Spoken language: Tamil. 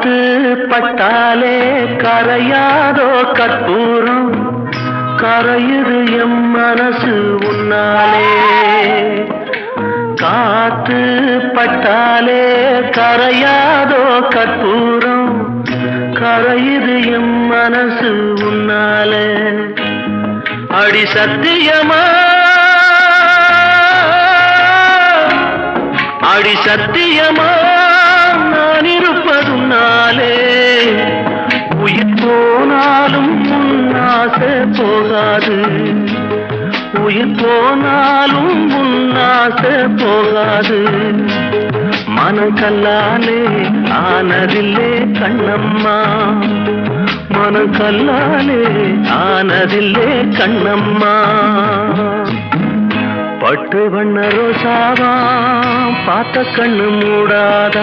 காத்து பட்டாலே கரையாதோ கற்பூரம் கரையுது எம் மனசு உன்னாலே காத்து பட்டாலே கரையாதோ கற்பூரம் கரையுது எம் மனசு உன்னாலே அடி சத்தியமா அடி சத்தியமா நான் இருப்பதுனாலே உயிர் போனாலும் உன்னாசை போகாது உயிர் போனாலும் உன்னாசை போகாது மனக்கல்லாலே ஆனதில்லே கண்ணம்மா மனக்கல்லாலே ஆனதில்லே கண்ணம்மா பட்டு வண்ண ரோசாவா பார்த்த கண்ணு மூடாதா